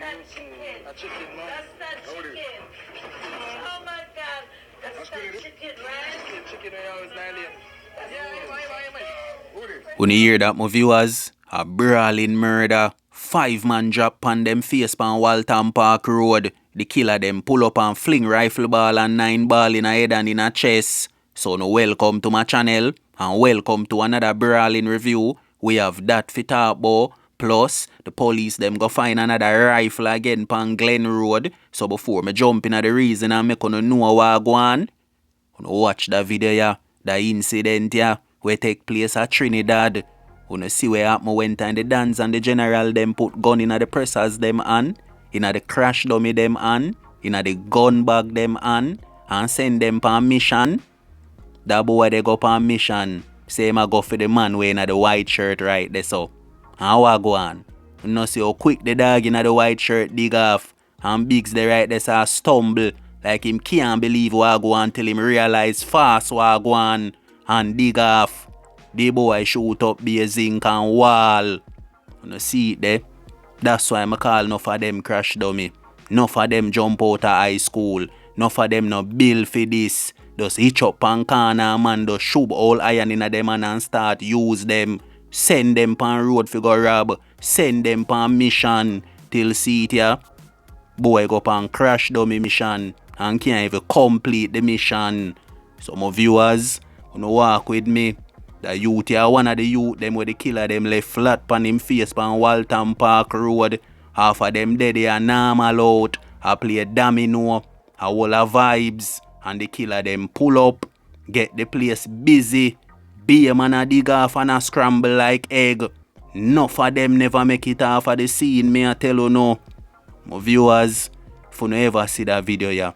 that chicken. A chicken, man. That's that chicken. Oh my God. That's that chicken, right? Chicken, I always nailing. When you hear that, my viewers, a brawling murder. 5-man drop on them face pan Waltham Park Road. The killer them pull up and fling rifle ball and 9 ball in a head and in a chest. So no welcome to my channel and welcome to another brawling review. We have that for talk about. Plus, the police them go find another rifle again pan Glen Road. So before me jump in at the reason and make you know what I go on, watch the video yeah, the incident yeah, where take place at Trinidad. You see where happen when time the dance and the general them put gun in the pressers them hand, in the crash dummy them hand, in the gun bag them hand, and send them on mission. That boy they go on mission. Say him a go for the man wearing the white shirt right there so. And how I go on? You know see how quick the dog in the white shirt dig off. And Biggs the right there so stumble. Like him can't believe what I go on till him realize fast what I go on and dig off. The boy shoot up be a zinc and wall. You see it there? That's why I call enough of them crash dummy. Enough of them jump out of high school. Enough of them no bill for this. Just hitch up and corner man just shoot all iron in them and start use them. Send them pan road for go rob. Send them pan mission. Till see it here. Boy go pan crash dummy mission. And can't even complete the mission. So my viewers, you know walk with me. The youth here, one of the youth them where the killer them left flat pan him face pan Waltham Park Road. Half of them dead they are normal out. I play domino, a whole of vibes, and the killer them pull up, get the place busy. Be a man a dig off and a scramble like egg. Enough of them never make it off of the scene, me I tell you no. My viewers, if you never see that video yeah,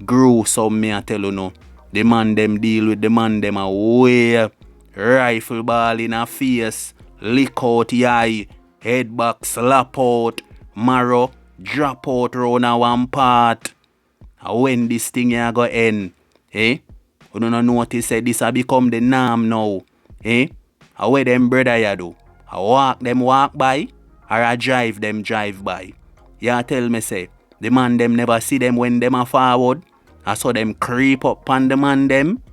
gruesome me I tell you no. The man them deal with the man them a way. Rifle ball in a face, lick out the eye, head back slap out, marrow drop out round a one part. And when this thing here go end, you don't notice say this a become the norm now, And where them brother you do? I walk them walk by, or I drive them drive by. You tell me say, the man them never see them when them are forward. I saw them creep up on the man them.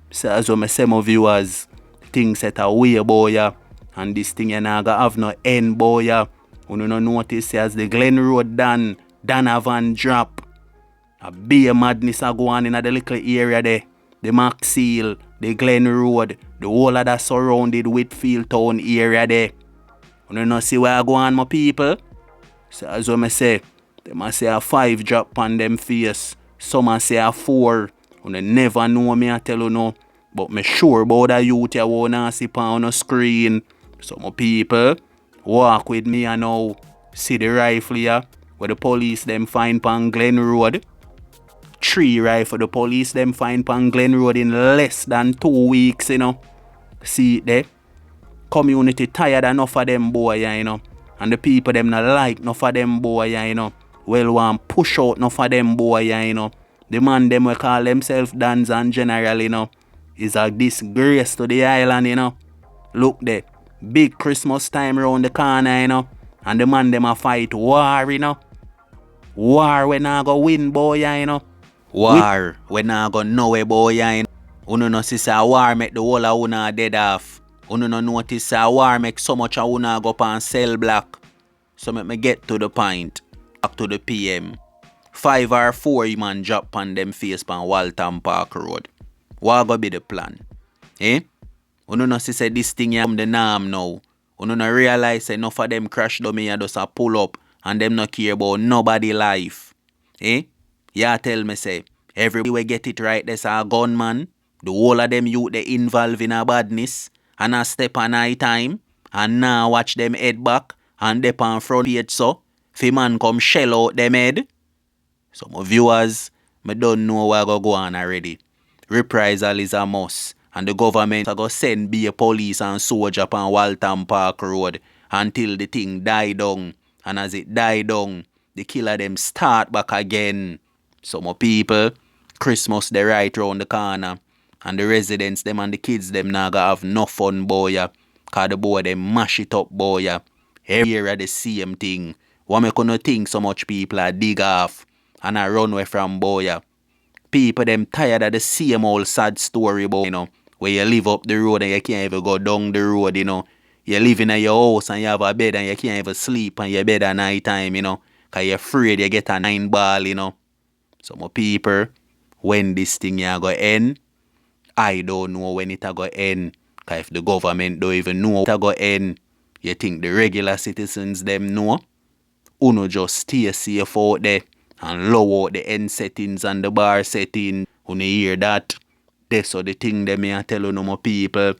So as I say my viewers, things set away boy ya, and this thing you not gonna have no end boy ya. You no notice as the Glen Road done, Donovan drop. A beer madness a go on in the little area there. The Maxfield, the Glen Road, the whole of that surrounded Whitfield town area there. You no see where I go on my people? So as I say, they must say a 5 drop on them face. Some a say a 4. You never know me I tell you no. But me sure about the youth you wanna see on the screen. So my people, walk with me and now. See the rifle here, where the police them find pan Glen Road. 3 rifle the police them find pan Glen Road in less than 2 weeks, you know. See it there? Community tired enough of them boy, you know. And the people them not like enough of them boy, you know. Well want push out enough of them boy, you know. The man them we call themselves Dans and General, you know. Is a disgrace to the island, you know. Look there. Big Christmas time round the corner, you know. And the man them a fight war, you know. War when I go win, boy, you know. War when I go nowhere, boy, you know. Uno no see say war make the whole of una dead off. Uno no notice say war make so much of una go up and sell black. So make me get to the point. Back to the PM. 5 or 4 man drop on them face pan Waltham Park Road. What go be the plan? Uno no see say this thing here the norm now. Uno no realize say enough of them crash dummy and just a pull up and them no care about nobody life. Yeah tell me say, everybody get it right there's a gunman. The whole of them youth they involved in a badness and a step on high time and now watch them head back and they on front page so fi man come shell out them head. So my viewers, me don't know what go on already. Reprisal is a must and the government are go send be a police and soldier upon Waltham Park Road until the thing die down. And as it die down, the killer them start back again. So my people, Christmas they right round the corner. And the residents them and the kids them now gonna have no fun boy ya. Cause the boy them mash it up boy ya. Every year the same thing. What make you think so much people are dig off and a run away from boya? People them tired of the same old sad story about, where you live up the road and you can't even go down the road, You live in your house and you have a bed and you can't even sleep on your bed at night time, Cause you're afraid you get a 9 ball. So my people, when this thing ya go end, I don't know when it a go end. Cause if the government don't even know it a go end, you think the regular citizens them know? Uno just stay safe out there and lower out the end settings and the bar settings. Uno hear that? That's so the thing them me a tell uno my people.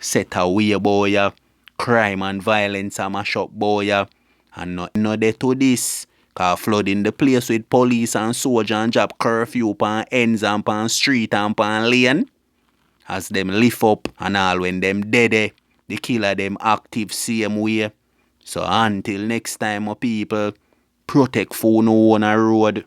Set away boy ya. Crime and violence a mash up boy ya. And no there to this. Cause flooding the place with police and soldier and job curfew pan ends and pan street and pan lane. As them lift up and all when them dead, the killer them active same way. So until next time, my people, protect phone on a road.